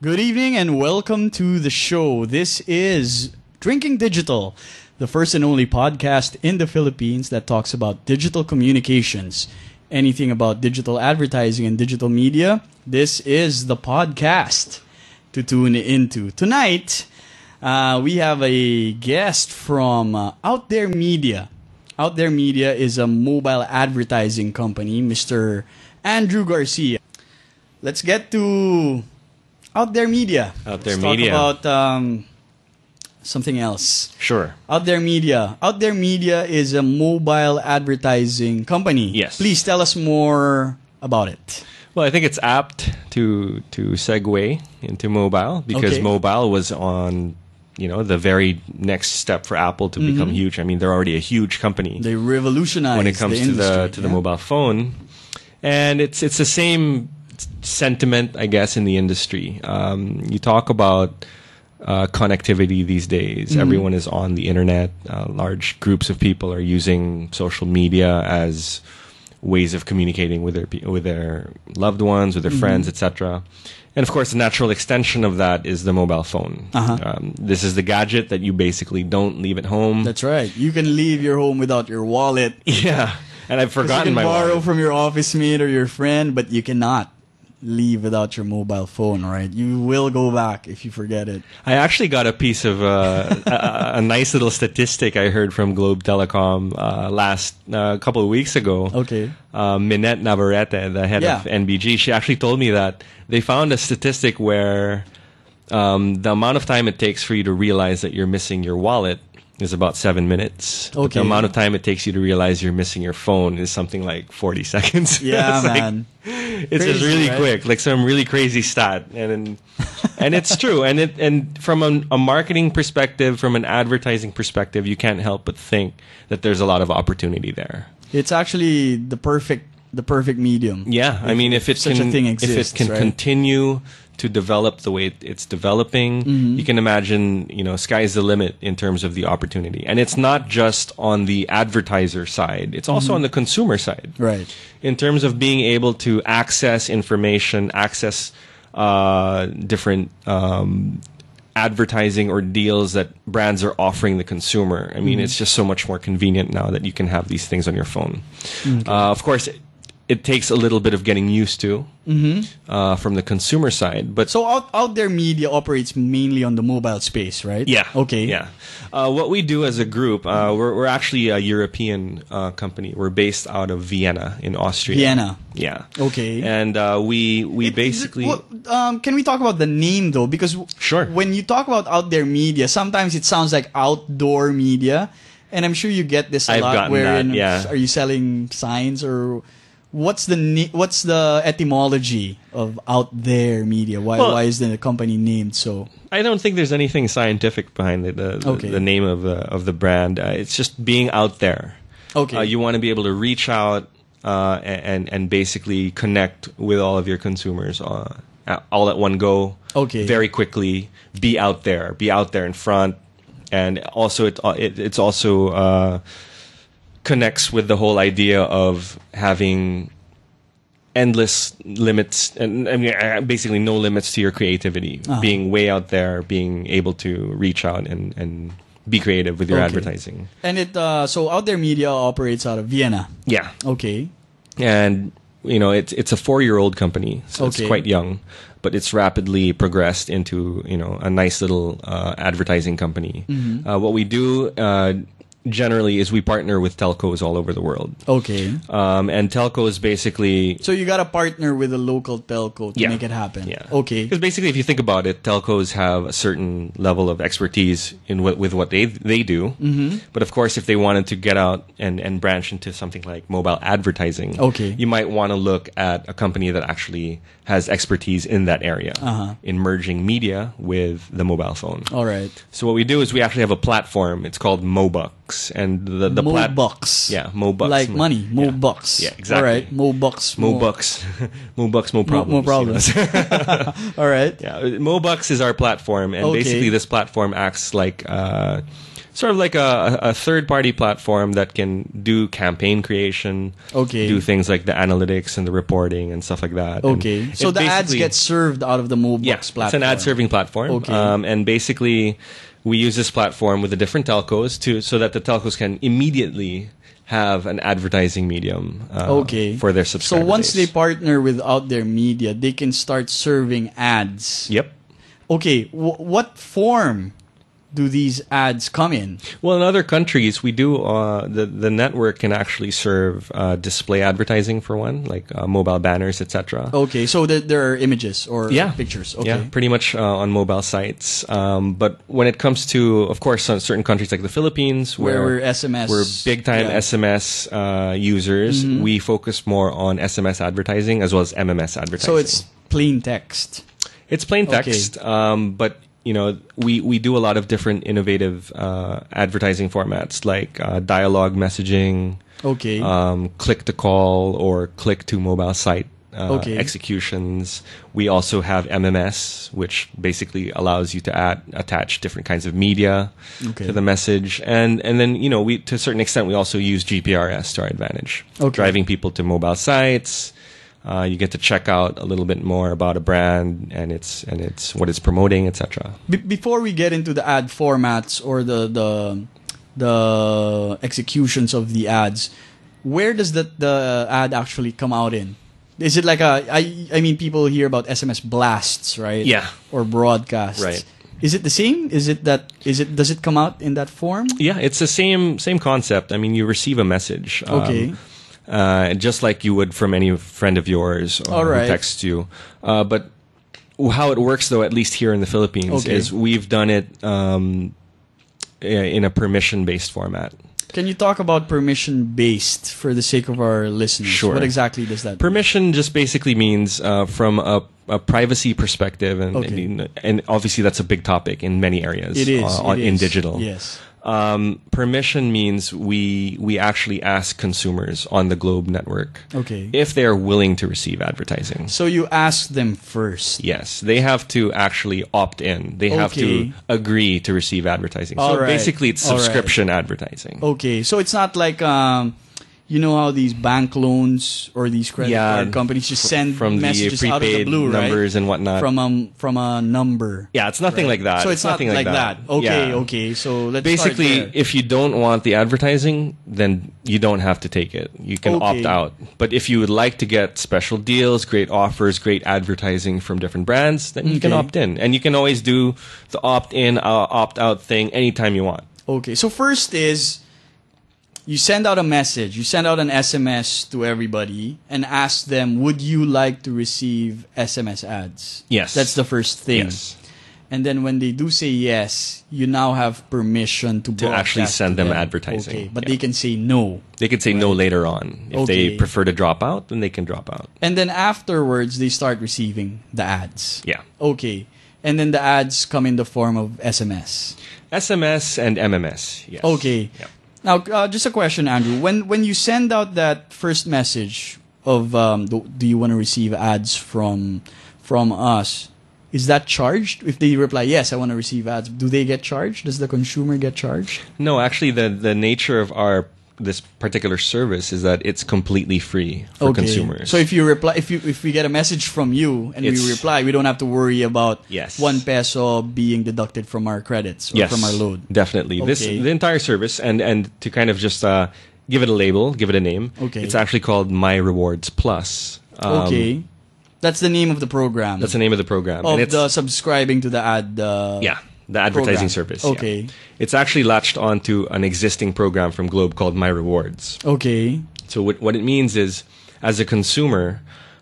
Good evening and welcome to the show. This is Drinking Digital, the first and only podcast in the Philippines that talks about digital communications. Anything about digital advertising and digital media, this is the podcast to tune into. Tonight, we have a guest from Out There Media. Out There Media is a mobile advertising company, Mr. Andrew Garcia. Let's get to Out There Media. Out There Let's Media. talk about something else. Sure. Out There Media. Out There Media is a mobile advertising company. Yes. Please tell us more about it. Well, I think it's apt to segue into mobile because Okay. mobile was on, the very next step for Apple to become huge. I mean, they're already a huge company They revolutionized when it comes the to industry. the mobile phone, and it's the same sentiment, I guess, in the industry. You talk about connectivity these days. Everyone is on the internet. Large groups of people are using social media as ways of communicating with their loved ones, with their friends, etc. And of course, the natural extension of that is the mobile phone. This is the gadget that you basically don't leave at home. That's right. You can leave your home without your wallet. Yeah, and I've 'Cause forgotten you my can borrow wallet. from your office mate or your friend, but you cannot leave without your mobile phone, right? You will go back if you forget it. I actually got a piece of a nice little statistic I heard from Globe Telecom last couple of weeks ago. Okay. Minette Navarrete, the head of NBG, she actually told me that they found a statistic where the amount of time it takes for you to realize that you're missing your wallet is about 7 minutes. But the Okay. amount of time it takes you to realize you're missing your phone is something like 40 seconds. Yeah, It's like- man. it's just Crazy, really right? quick, like some really crazy stat, and it's true. And from a marketing perspective, from an advertising perspective, you can't help but think that there's a lot of opportunity there. It's actually the perfect medium. Yeah, I mean, if it such can, a thing if exists, it can right? continue to develop the way it's developing, you can imagine, sky's the limit in terms of the opportunity. And it's not just on the advertiser side; it's also on the consumer side. Right. In terms of being able to access information, access different advertising or deals that brands are offering the consumer. I mean, it's just so much more convenient now that you can have these things on your phone. Of course, it takes a little bit of getting used to from the consumer side, but So out there media operates mainly on the mobile space, right? yeah. Okay. Yeah. What we do as a group, we're actually a European company. We're based out of Vienna in Austria. Vienna. Yeah. Okay. And we basically... Can we talk about the name though? Because Sure. when you talk about out there media, sometimes it sounds like outdoor media, and I'm sure you get this a I've lot. gotten Wherein that, yeah. are you selling signs or what's the etymology of out there media? Why is the company named so? I don't think there's anything scientific behind the name of the brand. It's just being out there. Okay. You want to be able to reach out and basically connect with all of your consumers all at one go. Okay. Very quickly. Be out there in front, and also it's also connects with the whole idea of having endless limits, and I mean, basically no limits to your creativity. Being way out there, being able to reach out and be creative with your Okay. advertising. And so out there media operates out of Vienna. Yeah, Okay. and it's a 4-year-old company, so Okay. it's quite young, but it's rapidly progressed into a nice little advertising company. What we do generally is we partner with telcos all over the world. Okay. And telcos basically... So you got to partner with a local telco to Yeah. make it happen. Yeah. Okay. Because basically, if you think about it, telcos have a certain level of expertise with what they do. But of course, if they wanted to get out and branch into something like mobile advertising, Okay. you might want to look at a company that actually has expertise in that area, in merging media with the mobile phone. All right. So what we do is we actually have a platform. It's called Mobucks, and the Mobucks. Yeah, Mobucks. Like money. Mobucks. Yeah, exactly. All right. Mobucks. Mobucks, Mobucks, Mo problems. More problems. All right. Yeah, Mobucks is our platform, and Okay. basically this platform acts like sort of like a third-party platform that can do campaign creation, do things like the analytics and the reporting and stuff like that. Okay, And so the ads get served out of the Mobox platform. It's an ad-serving platform. Okay. And basically, we use this platform with the different telcos so that the telcos can immediately have an advertising medium for their subscribers. So once they partner with out their media, they can start serving ads. Yep. Okay, what form do these ads come in? Well, in other countries, we do. The network can actually serve display advertising for one, like mobile banners, etc. Okay, so there are images or pictures. Okay. Yeah, pretty much on mobile sites. But when it comes to, of course, certain countries like the Philippines, where we're SMS, we're big time SMS users, we focus more on SMS advertising as well as MMS advertising. So it's plain text. It's plain text, but we do a lot of different innovative advertising formats like dialogue messaging, click to call or click to mobile site executions. We also have MMS, which basically allows you to attach different kinds of media to the message, and then we to a certain extent we also use GPRS to our advantage, driving people to mobile sites. You get to check out a little bit more about a brand and it's what it's promoting, etc. Before we get into the ad formats or the executions of the ads, where does the ad actually come out in? Is it like I mean people hear about SMS blasts, right? Yeah. Or broadcasts. Right. Is it the same? Does it come out in that form? Yeah, it's the same concept. I mean, you receive a message. Just like you would from any friend of yours who texts you. But how it works, though, at least here in the Philippines, is we've done it in a permission-based format. Can you talk about permission-based for the sake of our listeners? Sure. What exactly does that mean? Permission just basically means from a privacy perspective, and obviously that's a big topic in many areas. It is. In digital. Yes. Permission means we actually ask consumers on the Globe network if they are willing to receive advertising. So you ask them first. Yes, they have to actually opt in. They have to agree to receive advertising. So basically it's subscription advertising. Okay, so it's not like you know how these bank loans or these credit card companies just send from messages the out of the blue, numbers and whatnot from a number. Yeah, it's nothing like that. So it's not like that. Okay, okay. So let's basically, start there. if you don't want the advertising, then you don't have to take it. You can opt out. But if you would like to get special deals, great offers, great advertising from different brands, then you can opt in, and you can always do the opt-in, opt-out thing anytime you want. Okay. So first is, you send out a message, you send out an SMS to everybody and ask them, would you like to receive SMS ads? Yes. That's the first thing. Yes. And then when they do say yes, you now have permission to actually send them advertising. Okay, but they can say no. They can say no later on. If they prefer to drop out, then they can drop out. And then afterwards, they start receiving the ads. Yeah. Okay. And then the ads come in the form of SMS. SMS and MMS, yes. Okay. Yep. Now, just a question, Andrew. When you send out that first message of do you want to receive ads from us, is that charged? If they reply yes, I want to receive ads, do they get charged? Does the consumer get charged? No, actually, the nature of this particular service is that it's completely free for consumers. So if you reply, if we get a message from you and we reply, we don't have to worry about 1 peso being deducted from our credits or from our load. Definitely. The entire service, and to kind of just give it a label, give it a name. It's actually called My Rewards Plus. That's the name of the program. That's the name of the program. Of the subscribing to the ad. The advertising service. Okay. Yeah. It's actually latched onto an existing program from Globe called My Rewards. Okay. So what it means is, as a consumer,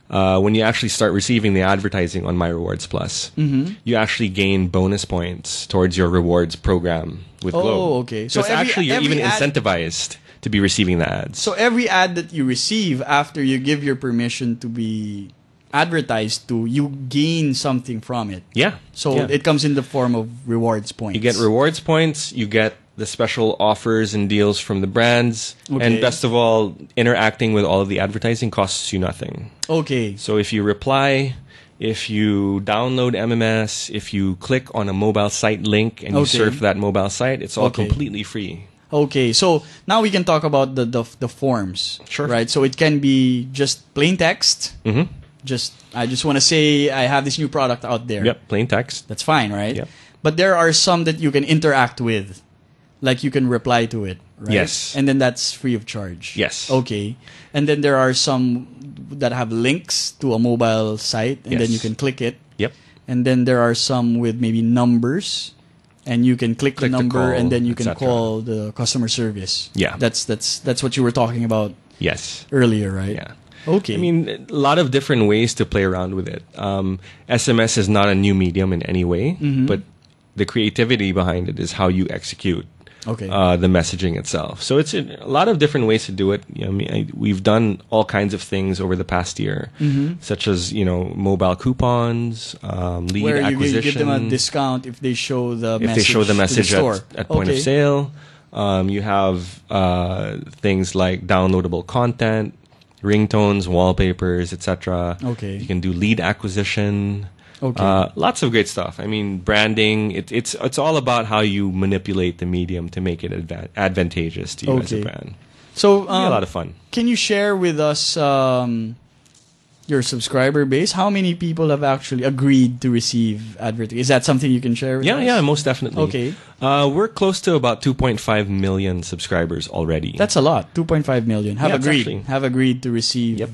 when you actually start receiving the advertising on My Rewards Plus, you actually gain bonus points towards your rewards program with Globe. Oh, okay. So it's actually you're even incentivized to be receiving the ads. So every ad that you receive after you give your permission to be advertised to, you gain something from it. Yeah. So it comes in the form of rewards points. You get rewards points, you get the special offers and deals from the brands, and best of all, interacting with all of the advertising costs you nothing. Okay. So if you reply if you download MMS, if you click on a mobile site link and you surf that mobile site, it's all completely free. Okay, so now we can talk about the forms. Sure. Right, so it can be just plain text. Mm-hmm. I just want to say I have this new product out there. Yep, plain text. That's fine, right? Yep. But there are some that you can interact with, like you can reply to it, right? Yes. And then that's free of charge. Yes. Okay. And then there are some that have links to a mobile site, and then you can click it. Yep. And then there are some with maybe numbers, and you can click the number, call, and then you can call the customer service. Yeah. That's what you were talking about. Yes. Earlier, right? Yeah. Okay. I mean, a lot of different ways to play around with it. SMS is not a new medium in any way, but the creativity behind it is how you execute the messaging itself. So it's a lot of different ways to do it. You know, we've done all kinds of things over the past year, such as mobile coupons, lead where acquisition. You give them a discount if they show the if they show the message at point of sale. You have things like downloadable content, ringtones, wallpapers, etc. Okay. You can do lead acquisition. Okay. Lots of great stuff. I mean, branding. It's all about how you manipulate the medium to make it advantageous to you as a brand. So it'll be a lot of fun. Can you share with us your subscriber base? How many people have actually agreed to receive advertising? Is that something you can share with us? Yeah, most definitely. Okay. We're close to about 2.5 million subscribers already. That's a lot. 2.5 million have agreed to receive. Yep.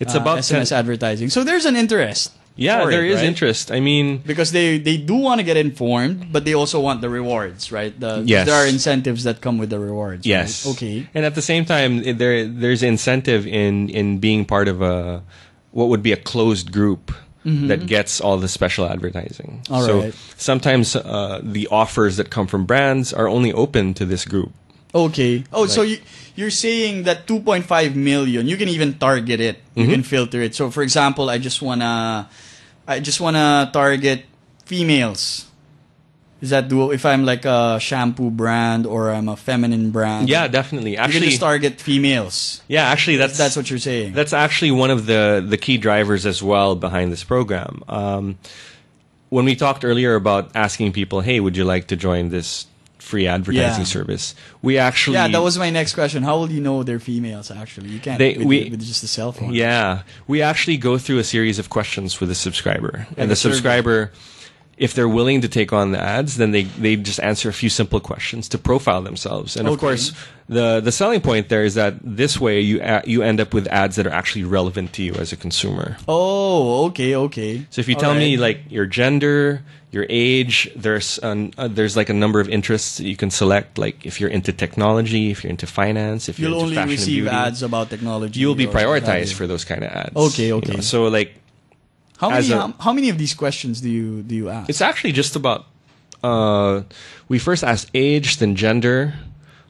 It's about SMS advertising. So there's an interest. Yeah, there is interest. I mean, because they do want to get informed, but they also want the rewards, right? Yes. There are incentives that come with the rewards. Yes. Right? Okay. And at the same time, there's incentive in being part of what would be a closed group that gets all the special advertising. So sometimes the offers that come from brands are only open to this group. Okay. Oh, so you're saying that 2.5 million, you can even target it. You can filter it. So, for example, I just wanna target females. Is that doable? If I'm like a shampoo brand or I'm a feminine brand? Yeah, definitely. Actually, you can just target females. Yeah, actually, that's what you're saying. That's actually one of the key drivers as well behind this program. When we talked earlier about asking people, hey, would you like to join this free advertising service? We actually... Yeah, that was my next question. How will you know they're females, actually? You can't with just a cell phone. Yeah. We actually go through a series of questions with the subscriber. And the subscriber, if they're willing to take on the ads, then they just answer a few simple questions to profile themselves. And of course, the selling point there is that this way you end up with ads that are actually relevant to you as a consumer. Oh, okay. So if you tell me like your gender, your age, there's like a number of interests that you can select. Like if you're into technology, if you're into finance, if you're into fashion and beauty, you'll only receive ads about technology. You'll be prioritized for those kind of ads. Okay. You know? So like, how many of these questions do you ask? It's actually just about. We first ask age, then gender,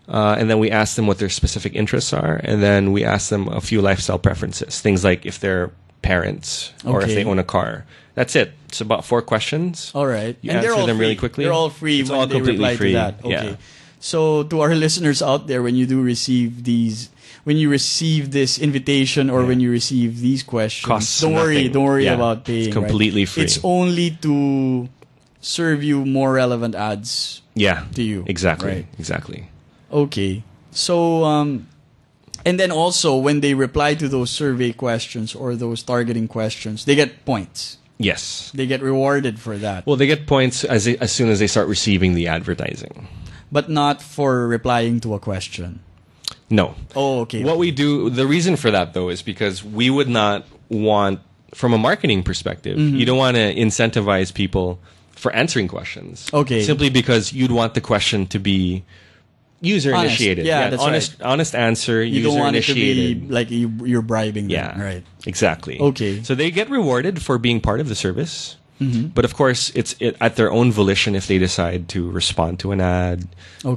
and then we ask them what their specific interests are, and then we ask them a few lifestyle preferences. Things like if they're parents or if they own a car. That's it. It's about 4 questions. All right. You answer them really quickly. They're all free when they reply to that. Okay. Yeah. So to our listeners out there, when you do receive when you receive this invitation or when you receive these questions, don't worry about paying. It's completely free. It's only to serve you more relevant ads. Yeah. To you. Exactly. Right. Exactly. Okay. So and then also when they reply to those survey questions or those targeting questions, they get points. Yes. They get rewarded for that. Well, they get points as soon as they start receiving the advertising. But not for replying to a question. No. Oh, okay. What we do, the reason for that though is because we would not want, from a marketing perspective, you don't want to incentivize people for answering questions. Okay. Simply because you'd want the question to be user initiated. Yeah, that's honest answer, you user don't want initiated. It to be like you're bribing them. Yeah. Right. Exactly. Okay. So they get rewarded for being part of the service. But of course, it's at their own volition if they decide to respond to an ad,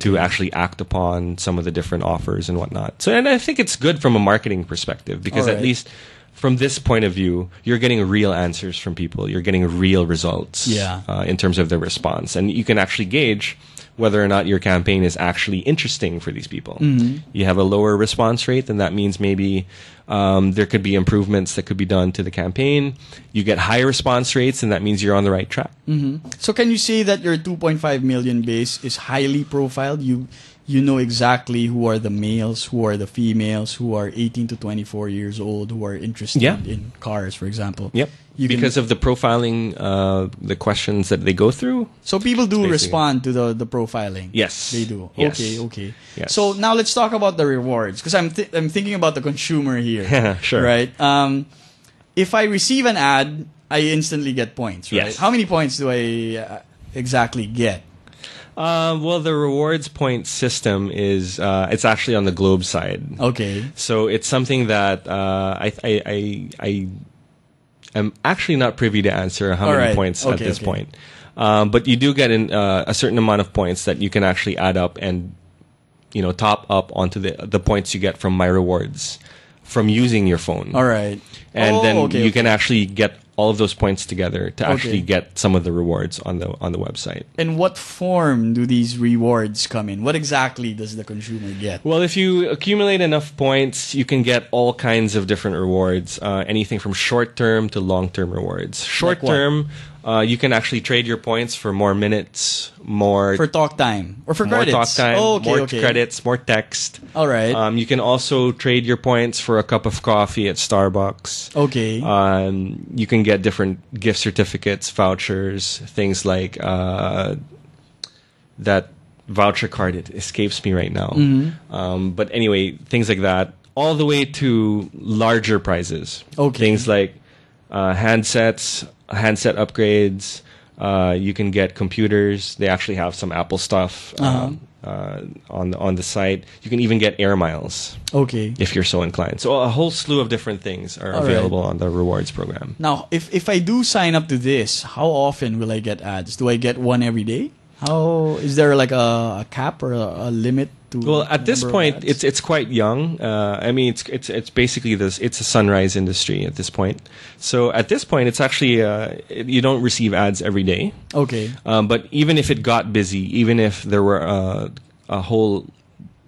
to actually act upon some of the different offers and whatnot. So, and I think it's good from a marketing perspective because at least from this point of view, you're getting real answers from people. You're getting real results in terms of their response. And you can actually gauge whether or not your campaign is actually interesting for these people. You have a lower response rate, then that means maybe there could be improvements that could be done to the campaign. You get higher response rates, and that means you're on the right track. So can you say that your 2.5 million base is highly profiled? You know exactly who are the males, who are the females, who are 18 to 24 years old, who are interested in cars, for example. Yep. Because of the profiling, the questions that they go through. So people do respond to the profiling. Yes, they do. Yes. Okay. Yes. So now let's talk about the rewards, because I'm thinking about the consumer here. Sure. Right. If I receive an ad, I instantly get points. Right. Yes. How many points do I exactly get? Well, the rewards point system is it's actually on the Globe side. Okay. So it's something that I am actually not privy to answer how many points at this point. But you do get a certain amount of points that you can actually add up and top up onto the points you get from My Rewards from using your phone. All right. And then you can actually get all of those points together to actually get some of the rewards on the website. And what form do these rewards come in? What exactly does the consumer get? Well, if you accumulate enough points, you can get all kinds of different rewards, anything from short-term to long-term rewards. Short-term, you can actually trade your points for more minutes, more... For talk time. Or for credits. More talk time, more credits, more text. All right. You can also trade your points for a cup of coffee at Starbucks. Okay. You can get different gift certificates, vouchers, things like that voucher card. It escapes me right now. But anyway, things like that. All the way to larger prizes. Okay. Things like handsets, handset upgrades. You can get computers. They actually have some Apple stuff on the site. You can even get air miles. Okay. If you're so inclined. So a whole slew of different things are available on the rewards program. Now, if I do sign up to this, how often will I get ads? Do I get one every day? How is there like a cap or a limit to? Well, at this point, it's quite young. I mean, it's basically this. It's a sunrise industry at this point. So at this point, it's actually you don't receive ads every day. Okay. But even if it got busy, even if there were a whole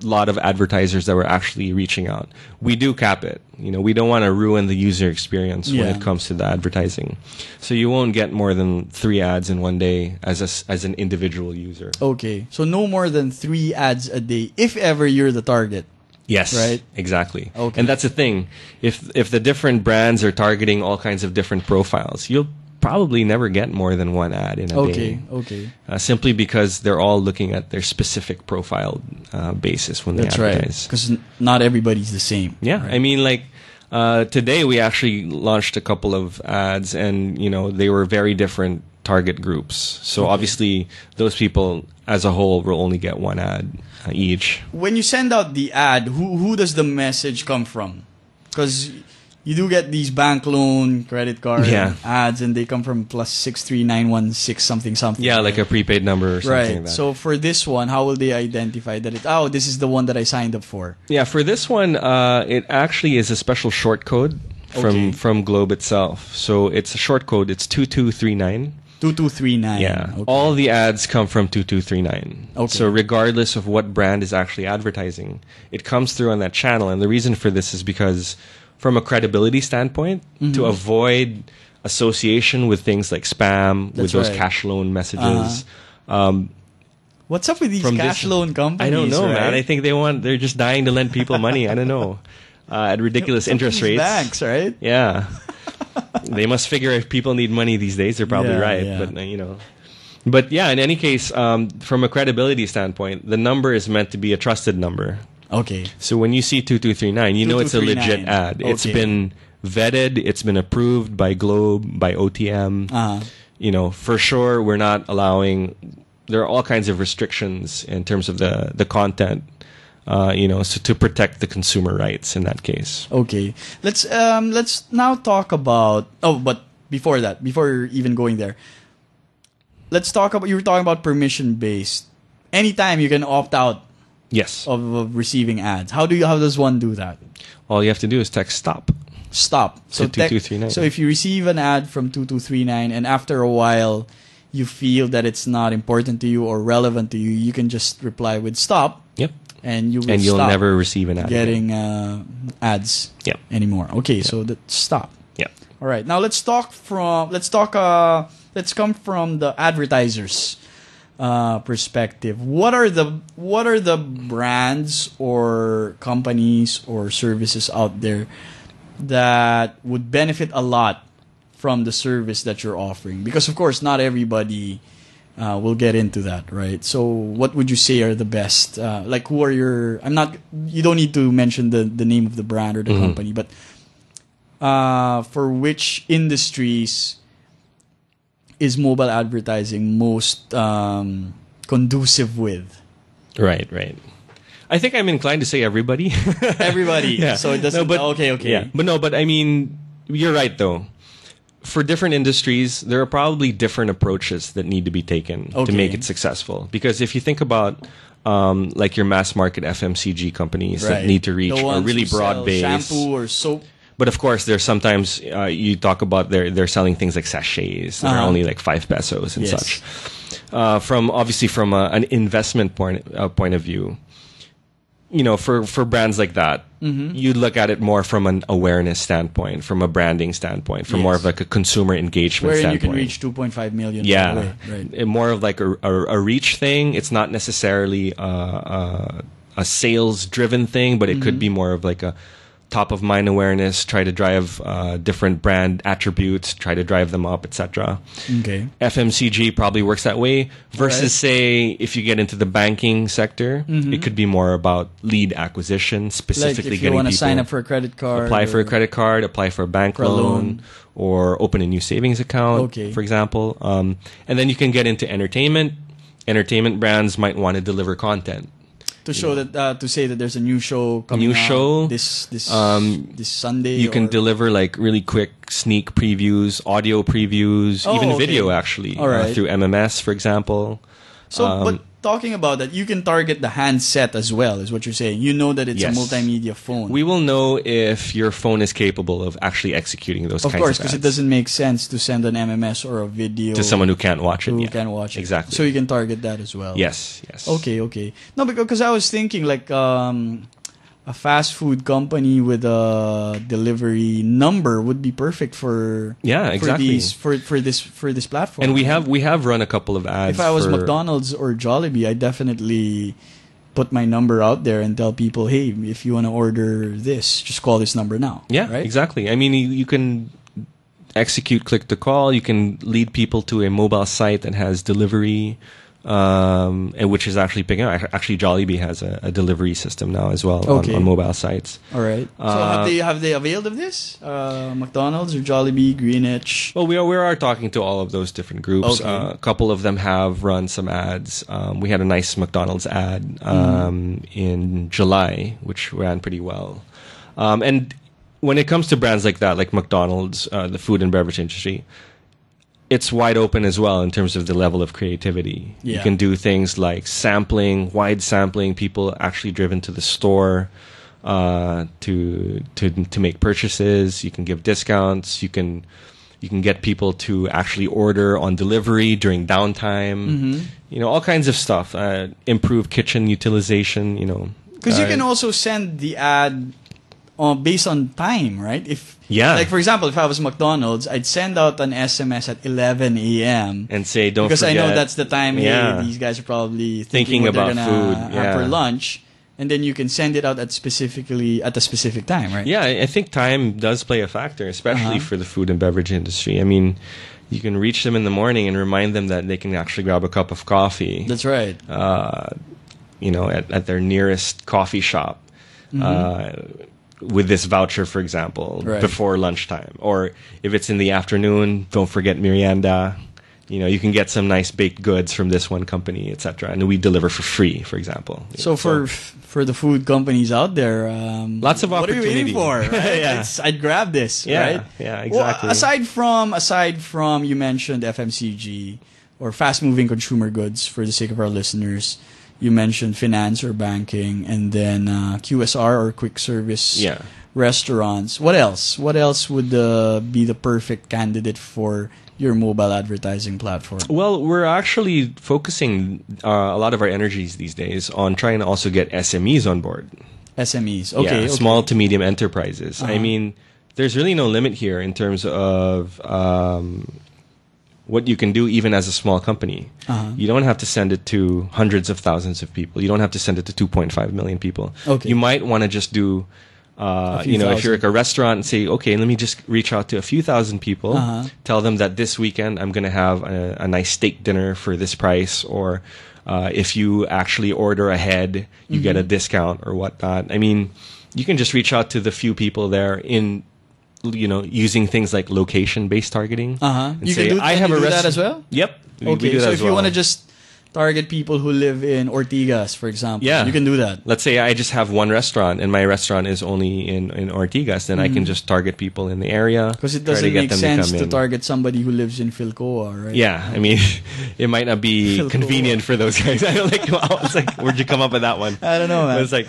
lot of advertisers that were actually reaching out, we do cap it. We don't want to ruin the user experience when it comes to the advertising. So you won't get more than 3 ads in one day as an individual user. Okay. So no more than 3 ads a day, if ever you're the target. Yes. Right? Exactly. Okay. And that's the thing. If the different brands are targeting all kinds of different profiles, you'll probably never get more than 1 ad in a day. Okay. Simply because they're all looking at their specific profile basis when they advertise. Because not everybody's the same. Yeah. Right? I mean, like, today we actually launched a couple of ads, and, they were very different target groups. So obviously, those people as a whole will only get 1 ad each. When you send out the ad, who does the message come from? Because you do get these bank loan, credit card ads, and they come from +63916 something. Yeah, like a prepaid number or something like that. Right. So for this one, how will they identify that this is the one that I signed up for? Yeah, for this one, it actually is a special short code from Globe itself. So it's a short code. It's 2239. 2239. Yeah. Okay. All the ads come from 2239. Okay. So regardless of what brand is actually advertising, it comes through on that channel. And the reason for this is because from a credibility standpoint, to avoid association with things like spam, with those cash loan messages. What's up with these cash loan companies? I don't know, man. I think they're just dying to lend people money. I don't know. At ridiculous interest rates. Banks, right? Yeah. They must figure if people need money these days, they're probably right. Yeah. But, But yeah, in any case, from a credibility standpoint, the number is meant to be a trusted number. Okay. So when you see 2239, you know it's a legit ad. Okay. It's been vetted, it's been approved by Globe, by OTM. For sure we're not allowing, there are all kinds of restrictions in terms of the content, so to protect the consumer rights in that case. Okay. Let's now talk about but before that, before even going there, let's talk about, you were talking about permission based. Anytime you can opt out. Yes. Of receiving ads. How does one do that? All you have to do is text stop. Stop. So 2239. So if you receive an ad from 2239 and after a while you feel that it's not important to you or relevant to you, you can just reply with stop. Yep. And you'll stop never receive an ad getting ads anymore. Okay, so stop. Yeah. All right. Now let's come from the advertisers perspective. What are the brands or companies or services out there that would benefit a lot from the service that you're offering? Because of course not everybody will get into that, right? So what would you say are the best? Like, who are your... You don't need to mention the name of the brand or the company, but for which industries is mobile advertising most conducive with? Right. I think I'm inclined to say everybody. Everybody. Yeah. So it doesn't... Okay. Yeah. But I mean, you're right, though. For different industries, there are probably different approaches that need to be taken to make it successful. Because if you think about like your mass market FMCG companies that need to reach a really broad base, shampoo or soap. But of course, there's sometimes you talk about they're selling things like sachets that are only like 5 pesos and such. From an investment point of view, you know, for brands like that, you look at it more from an awareness standpoint, from a branding standpoint, from more of like a consumer engagement standpoint. Wherein you can reach 2.5 million. Yeah, right. More of like a reach thing. It's not necessarily a sales-driven thing, but it could be more of like a top-of-mind awareness, try to drive different brand attributes, try to drive them up, etc. Okay. FMCG probably works that way. Versus, say, if you get into the banking sector, it could be more about lead acquisition, specifically like if getting people... you want to sign up for a credit card. Apply for a credit card, apply for a bank loan, or open a new savings account, for example. And then you can get into entertainment. Entertainment brands might want to deliver content. To show that, to say that there's a new show coming out this Sunday. You can deliver like really quick sneak previews, audio previews, even video actually, through MMS, for example. So, but talking about that, you can target the handset as well, is what you're saying. You know that it's a multimedia phone. We will know if your phone is capable of actually executing those kinds of ads. Of course, because it doesn't make sense to send an MMS or a video to someone who can't watch it. Can't watch it. Exactly. So you can target that as well. Yes. Okay. No, because I was thinking like a fast food company with a delivery number would be perfect for for this platform. And we have run a couple of ads. If I was McDonald's or Jollibee, I definitely put my number out there and tell people, hey, if you want to order this, just call this number now. Yeah, right? Exactly. I mean, you can execute click to call. You can lead people to a mobile site that has delivery. And which is actually picking up. Actually, Jollibee has a delivery system now as well on mobile sites. All right. So have they availed of this? McDonald's or Jollibee, Greenwich? Well, we are talking to all of those different groups. A couple of them have run some ads. We had a nice McDonald's ad in July, which ran pretty well. And when it comes to brands like that, like McDonald's, the food and beverage industry, it's wide open as well in terms of the level of creativity. You can do things like wide sampling, people actually driven to the store to make purchases. You can give discounts. You can get people to actually order on delivery during downtime. You know, all kinds of stuff. Improve kitchen utilization. You know, because you can also send the ad based on time, right? Like for example, if I was McDonald's, I'd send out an SMS at 11 a.m. and say, "Don't because forget." I know that's the time. Hey, these guys are probably thinking what about they're food have for lunch, and then you can send it out at a specific time, right? Yeah, I think time does play a factor, especially for the food and beverage industry. I mean, you can reach them in the morning and remind them that they can actually grab a cup of coffee. That's right. You know, at their nearest coffee shop. With this voucher, for example, before lunchtime. Or if it's in the afternoon, don't forget merienda. You know, you can get some nice baked goods from this one company, etc. And we deliver for free, for example. So for the food companies out there, lots of opportunity. What are you waiting for? Right? I'd grab this, right? Yeah, exactly. Well, aside from you mentioned FMCG or fast-moving consumer goods, for the sake of our listeners, you mentioned finance or banking, and then QSR or quick service restaurants. What else? What else would be the perfect candidate for your mobile advertising platform? Well, we're actually focusing a lot of our energies these days on trying to also get SMEs on board. SMEs, okay. Yeah, small to medium enterprises. I Uh-huh. mean, there's really no limit here in terms of what you can do even as a small company. Uh-huh. You don't have to send it to hundreds of thousands of people. You don't have to send it to 2.5 million people. Okay. You might want to just do, few if you're thousand. like a restaurant and say, okay, let me just reach out to a few thousand people, Uh-huh. tell them that this weekend I'm going to have a nice steak dinner for this price, or if you actually order ahead, you get a discount or whatnot. I mean, you can just reach out to the few people there in, using things like location-based targeting. Uh-huh. And You say, can do, I can have you a do that restaurant. as well? Yep. We Okay, do that so as if you well. want to just target people who live in Ortigas, for example, Yeah. you can do that. Let's say I just have one restaurant and my restaurant is only in Ortigas, then I can just target people in the area. Because it try doesn't get make them sense come to in. target somebody who lives in Philcoa, right? Yeah, I mean, it might not be Philcoa. convenient for those guys. I don't like. Wow, it's like, where'd you come up with that one? I don't know, man. But it's like,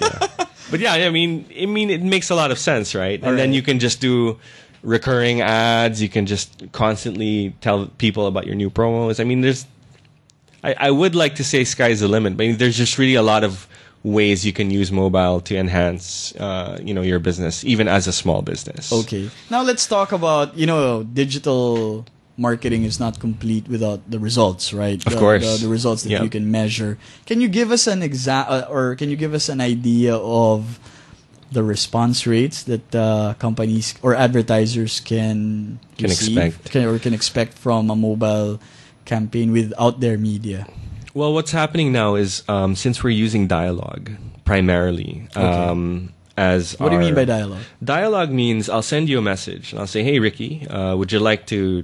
but yeah, I mean, it makes a lot of sense, right? And then Alright. you can just do recurring ads. You can just constantly tell people about your new promos. I mean, I would like to say sky's the limit, but there's just really a lot of ways you can use mobile to enhance, your business, even as a small business. Okay. Now let's talk about, digital marketing is not complete without the results, right? Of course. The results that Yeah. you can measure. Can you give us an or can you give us an idea of the response rates that companies or advertisers can receive, can expect from a mobile campaign without their media? Well, what's happening now is since we're using dialogue primarily as What do you mean by dialogue? Dialogue means I'll send you a message and I'll say, "Hey, Ricky, would you like to,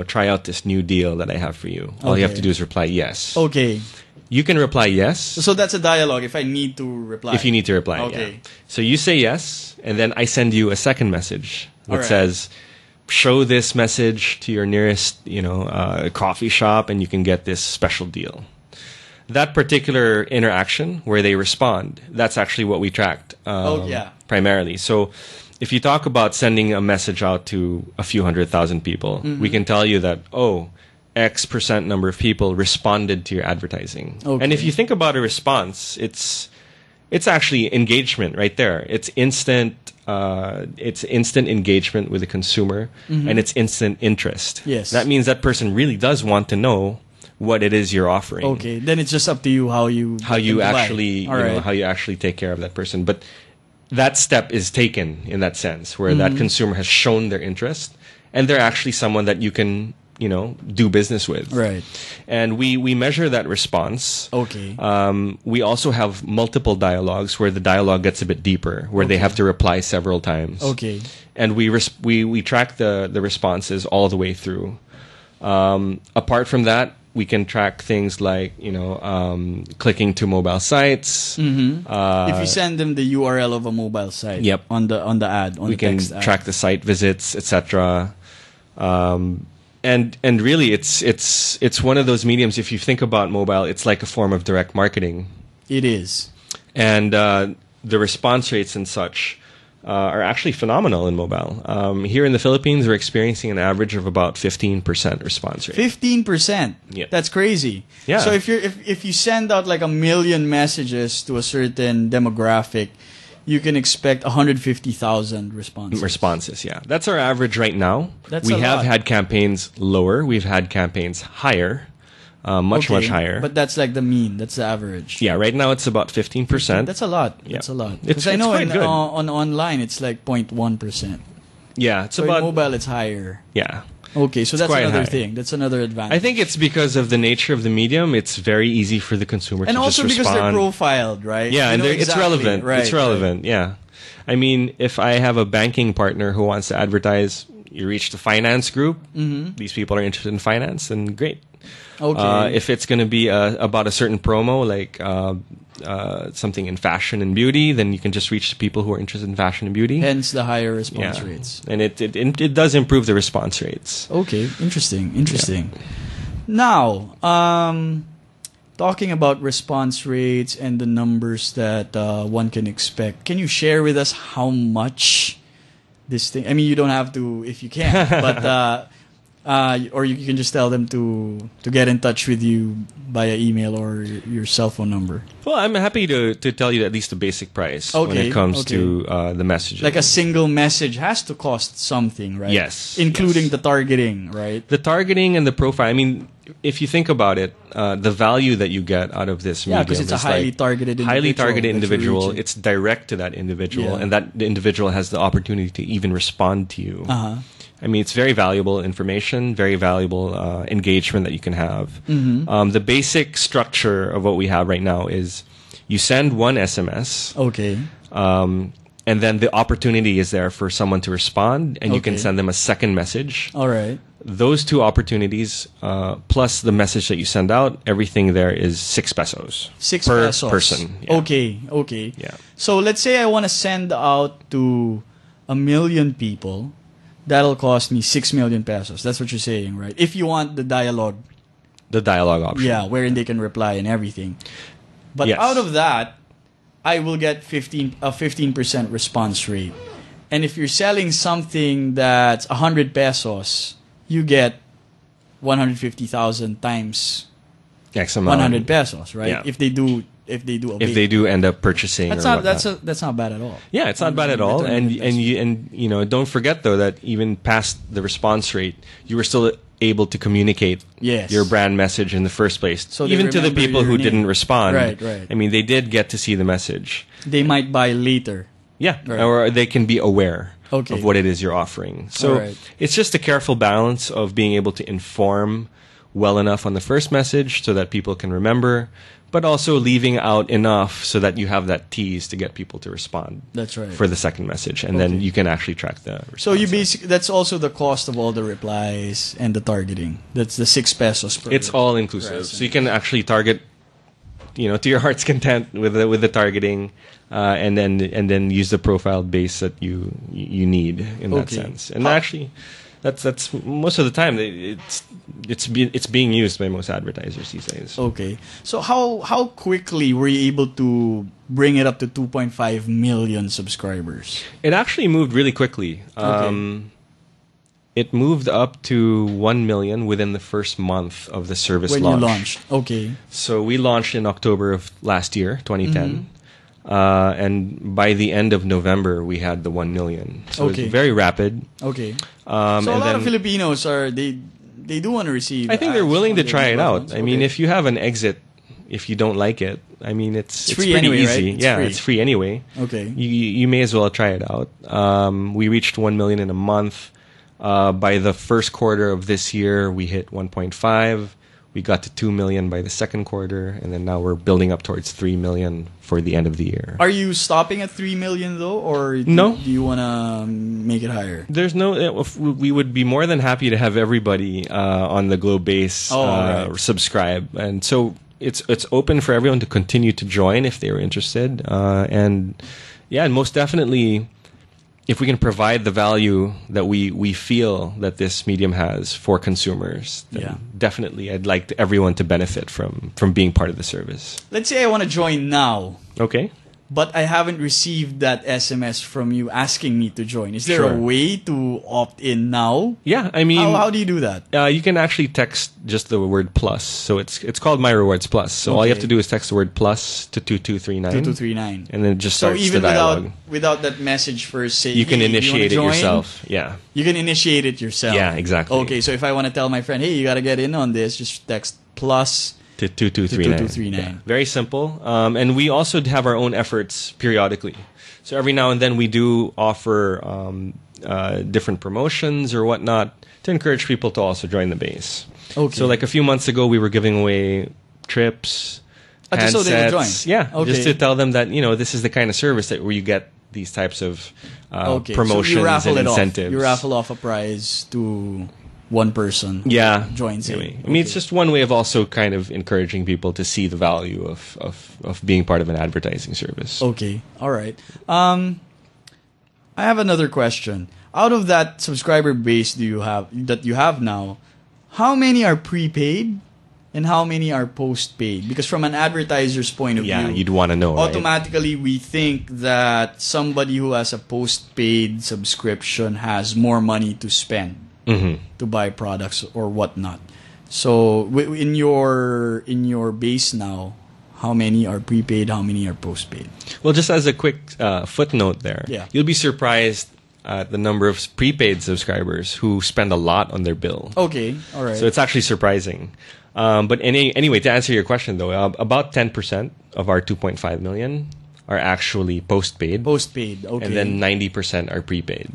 try out this new deal that I have for you?" All you have Okay. to do is reply yes. Okay. You can reply yes So that's a dialogue if I need to reply. if you need to reply. Okay. Yeah. So you say yes, and then I send you a second message that Alright. says, "Show this message to your nearest, coffee shop, and you can get this special deal." That particular interaction where they respond, that's actually what we tracked primarily. So if you talk about sending a message out to a few 100,000 people, we can tell you that, X% number of people responded to your advertising. Okay. And if you think about a response, it's actually engagement right there. It's instant engagement with the consumer, and it's instant interest. Yes. That means that person really does want to know what it is you're offering. Okay. Then it's just up to you how you Actually, All right. how you actually take care of that person. But that step is taken in that sense, where that consumer has shown their interest, and they're actually someone that you can, do business with. Right. And we measure that response. Okay. We also have multiple dialogues where the dialogue gets a bit deeper, where they have to reply several times. Okay. And we track the responses all the way through. Apart from that, we can track things like clicking to mobile sites. If you send them the URL of a mobile site, Yep. on the ad, on We the can text ad. track the site visits, etc. And really, it's one of those mediums. If you think about mobile, it's like a form of direct marketing, It is. and the response rates and such are actually phenomenal in mobile. Here in the Philippines, we're experiencing an average of about 15% response rate. 15%. Yeah. That's crazy. Yeah. So if you send out like 1 million messages to a certain demographic, you can expect 150,000 responses. Yeah. That's our average right now. That's we a have lot. had campaigns lower. We've had campaigns higher, much Okay, higher. But that's like the mean. That's the average. yeah, right now it's about 15%. That's a lot. Yeah. That's a lot. It's- Because I it's know quite good. on online it's like 0.1%. yeah, it's So about in mobile it's higher. yeah. Okay, so that's quite another high. thing. That's another advantage. I think it's because of the nature of the medium. It's very easy for the consumer and to also just because they're respond. profiled, right? Yeah, You and know it's exactly. relevant. Right, It's relevant. Yeah. I mean, if I have a banking partner who wants to advertise, you reach the finance group. These people are interested in finance, then great. Right. Okay. If it's going to be about a certain promo, like something in fashion and beauty, then you can just reach the people who are interested in fashion and beauty. Hence the higher response Yeah. rates. And it does improve the response rates. Okay, interesting. Now, talking about response rates and the numbers that one can expect, can you share with us how much this thing? I mean, you don't have to if you can, but Or you can just tell them to get in touch with you via email or your cell phone number. Well, I'm happy to tell you at least the basic price when it comes to the messages. Like a single message has to cost something, right? Yes. Including the targeting, right? The targeting and the profile. I mean, if you think about it, the value that you get out of this medium because it's a highly targeted individual. It's direct to that individual, and that individual has the opportunity to even respond to you. I mean, it's very valuable information, very valuable engagement that you can have. The basic structure of what we have right now is you send one SMS. Okay. And then the opportunity is there for someone to respond, and you can send them a second message. All right. Those two opportunities, plus the message that you send out, everything there is 6 pesos. 6 per pesos. person. Yeah. Okay. Yeah. So let's say I want to send out to 1 million people. That'll cost me 6 million pesos. That's what you're saying, right? If you want the dialogue. The dialogue option. Yeah, wherein they can reply and everything. But Yes. out of that, I will get 15% response rate. And if you're selling something that's 100 pesos, you get 150,000 times X amount. 100 pesos, right? Yeah. If they do a If big- they do end up purchasing, that's or not whatnot. that's not bad at all. Yeah, it's not bad at all. And you know, don't forget though that even past the response rate, you were still able to communicate your brand message in the first place. So they even to the remember people your who name. didn't respond. Right. I mean, they did get to see the message. They might buy later. Yeah, Right. or they can be aware Okay. of what it is you're offering. So Alright. it's just a careful balance of being able to inform well enough on the first message so that people can remember, but also leaving out enough so that you have that tease to get people to respond. That's right. For the second message, and then you can actually track the response. So you that's also the cost of all the replies and the targeting. That's the 6 pesos per. It's all inclusive, so you can actually target, you know, to your heart's content with the targeting, and then use the profile base that you need in that sense. And actually, that's most of the time it's being used by most advertisers these days. Okay. So how quickly were you able to bring it up to 2.5 million subscribers? It actually moved really quickly. It moved up to 1 million within the first month of the service when launch. you launched. Okay. So we launched in October of last year, 2010. And by the end of November, we had the 1 million. So it's very rapid. Okay. So and a lot then of Filipinos they do want to receive. I think they're willing to try it out. phones. I mean, if you have an exit, if you don't like it, I mean, it's free pretty anyway, easy. right? It's Yeah, free. it's free anyway. Okay. You may as well try it out. We reached 1 million in a month. By the first quarter of this year, we hit 1.5. We got to 2 million by the second quarter, and then now we're building up towards 3 million for the end of the year. Are you stopping at 3 million though, or No. do you want to make it higher? There's no. We would be more than happy to have everybody on the Globe base right. subscribe, and so it's open for everyone to continue to join if they're interested. And most definitely, if we can provide the value that we feel that this medium has for consumers, then definitely I'd like everyone to benefit from being part of the service. Let's say I want to join now. Okay. But I haven't received that SMS from you asking me to join. Is there a way to opt in now? Yeah, I mean, how do you do that? You can actually text just the word plus. So it's called My Rewards Plus. So all you have to do is text the word plus to 2239. 2239. And then it just starts even the dialogue. without that message first saying, You can hey, initiate you it wanna join? yourself. Yeah. You can initiate it yourself. Yeah, exactly. Okay, so if I want to tell my friend, hey, you got to get in on this, just text plus to 2239. Yeah. Very simple. And we also have our own efforts periodically. So every now and then we do offer different promotions or whatnot to encourage people to also join the base. Okay. So like a few months ago, we were giving away trips, handsets. So they will join. Yeah, Okay. just to tell them that, this is the kind of service where you get these types of promotions so you raffle and it incentives. Off. You raffle off a prize to one person. Yeah. Joins in. Anyway, I mean, it's just one way of also kind of encouraging people to see the value of being part of an advertising service. Okay. All right. I have another question. Out of that subscriber base you have now, how many are prepaid and how many are postpaid? Because from an advertiser's point of view, you'd want to know, right? Automatically, we think that somebody who has a postpaid subscription has more money to spend. to buy products or whatnot. So in your base now, how many are prepaid? How many are postpaid? Well, just as a quick footnote there, you'll be surprised at the number of prepaid subscribers who spend a lot on their bill. Okay, all right. So it's actually surprising. But anyway, to answer your question though, about 10% of our 2.5 million are actually postpaid. Postpaid, okay. And then 90% are prepaid.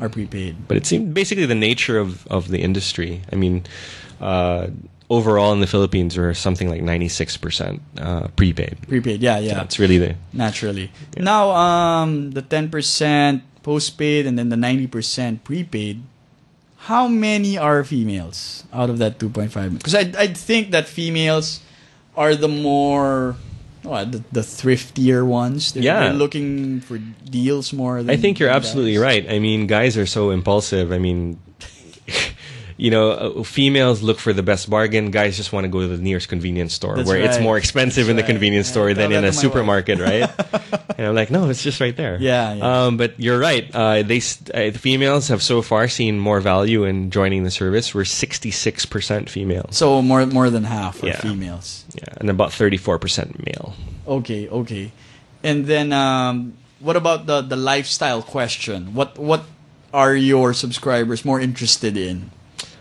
But it seems basically the nature of the industry. I mean, overall in the Philippines, we're something like 96% prepaid. Prepaid, yeah. So that's really the... Naturally. Yeah. Now, the 10% postpaid and then the 90% prepaid, how many are females out of that 2.5? Because I'd think that females are the more... the thriftier ones. They're looking for deals more than... I think you're absolutely right. I mean, guys are so impulsive. I mean... females look for the best bargain. Guys just want to go to the nearest convenience store it's more expensive in the convenience store than in a supermarket, right? And I'm like, no, it's just right there. Yeah. But you're right. The females have so far seen more value in joining the service. We're 66% female. So more than half are females. Yeah, and about 34% male. Okay. And then what about the lifestyle question? What are your subscribers more interested in?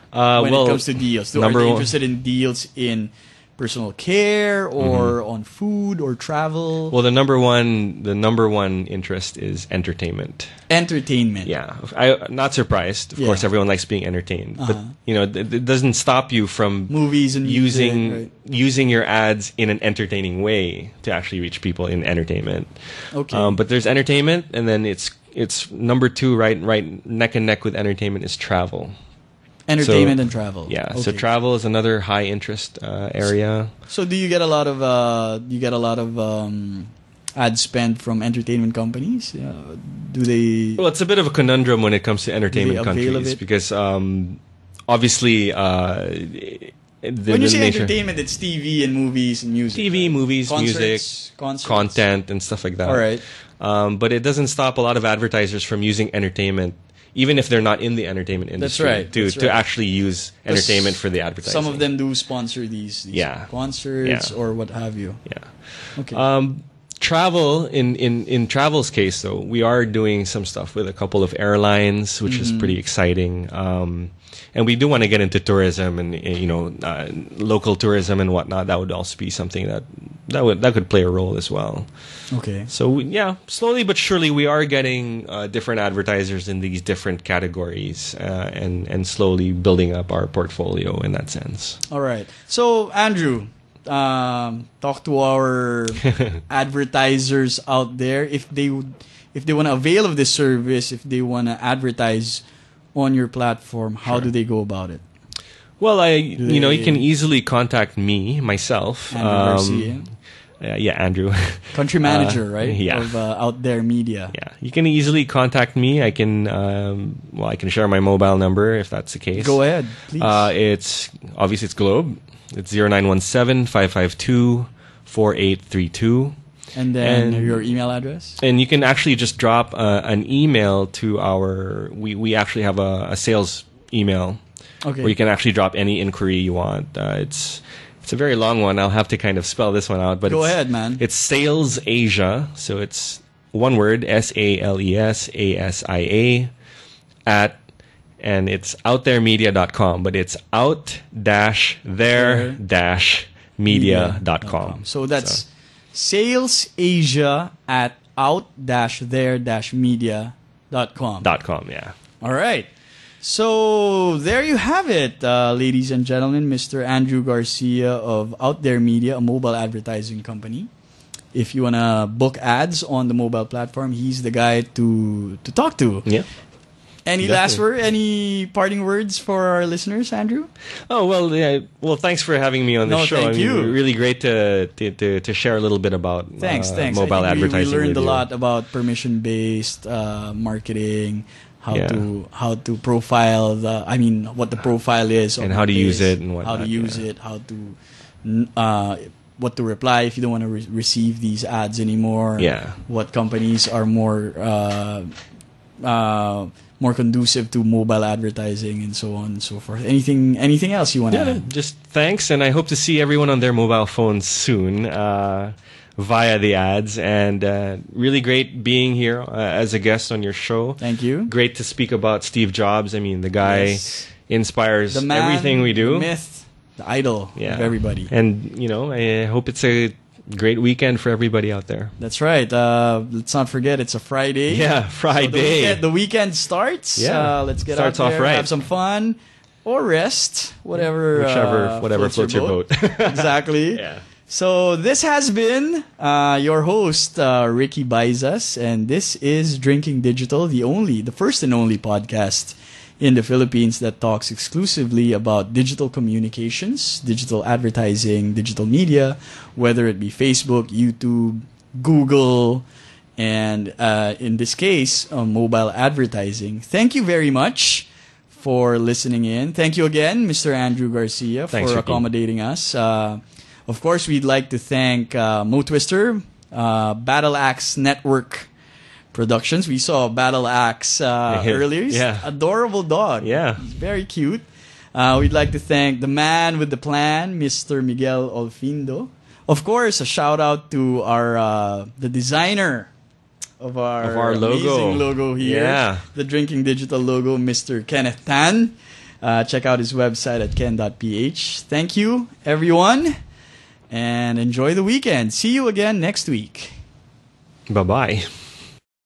When it comes to deals, are they interested in deals in personal care or on food or travel? Well, the number one interest is entertainment. Entertainment. Yeah, I'm not surprised. Of course, everyone likes being entertained, but it doesn't stop you from movies and using your ads in an entertaining way to actually reach people in entertainment. Okay. But there's entertainment, and then it's number two, right neck and neck with entertainment is travel. Entertainment and travel. Yeah, okay. So travel is another high interest area. So do you get a lot of ad spend from entertainment companies? Do they? Well, it's a bit of a conundrum when it comes to entertainment companies because obviously when you say entertainment, it's TV and movies and music. TV, movies, concerts, content, and stuff like that. All right. But it doesn't stop a lot of advertisers from using entertainment, even if they're not in the entertainment industry, to actually use entertainment for the advertising. Some of them do sponsor these concerts or what have you. Yeah. Okay. Travel, in travel's case, though, we are doing some stuff with a couple of airlines, which is pretty exciting. And we do want to get into tourism and local tourism and whatnot. That would also be something that could play a role as well. Okay. So slowly but surely we are getting different advertisers in these different categories and slowly building up our portfolio in that sense. All right. So Andrew, talk to our advertisers out there if they want to avail of this service, if they want to advertise on your platform, how do they go about it? Well, you can easily contact me, myself. Andrew Garcia. Andrew. Country manager, right? Yeah. Of Out There Media. Yeah. You can easily contact me. I can share my mobile number if that's the case. Go ahead, please. It's Globe. It's 0917-552-4832. And then your email address? And you can actually just drop an email to our... We actually have a sales email where you can actually drop any inquiry you want. It's a very long one. I'll have to kind of spell this one out. But Go ahead, man. It's Sales Asia. So it's one word, SALESASIA and it's outtheremedia.com. But it's out-there-media.com. So that's... Sales Asia at out-there-media.com. Yeah. All right. So there you have it, ladies and gentlemen. Mr. Andrew Garcia of Out There Media, a mobile advertising company. If you want to book ads on the mobile platform, he's the guy to talk to. Yeah. Any parting words for our listeners, Andrew? Oh, well, thanks for having me on the show. Thank you. Really great to share a little bit about mobile advertising. We learned a lot about permission-based marketing, how to profile what the profile is, and how to use it, and whatnot, how to use it, what to reply if you don't want to receive these ads anymore. Yeah. What companies are more more conducive to mobile advertising and so on and so forth. Anything else you want to add? Just thanks, and I hope to see everyone on their mobile phones soon via the ads. And really great being here as a guest on your show. Thank you. Great to speak about Steve Jobs. I mean, the guy inspires the man, everything we do. The myth, the idol of everybody. And, I hope it's a great weekend for everybody out there. That's right. Let's not forget it's a Friday. Yeah, Friday. So the weekend starts. Yeah. Let's get Starts out there, off right. have some fun, or rest, whatever floats your boat. Exactly. Yeah. So this has been your host, Ricky Baizas, and this is Drinking Digital, the first and only podcast in the Philippines that talks exclusively about digital communications, digital advertising, digital media, whether it be Facebook, YouTube, Google, and in this case, mobile advertising. Thank you very much for listening in. Thank you again, Mr. Andrew Garcia, Thanks, for Ricky. accommodating us. Of course, we'd like to thank Mo Twister, Battle Axe Network Productions. We saw Battle Axe earlier. He's adorable dog. Yeah. He's very cute. We'd like to thank the man with the plan, Mr. Miguel Olfindo. Of course, a shout out to our the designer of our amazing logo here. Yeah. The Drinking Digital logo, Mr. Kenneth Tan. Check out his website at ken.ph. Thank you, everyone, and enjoy the weekend. See you again next week. Bye-bye.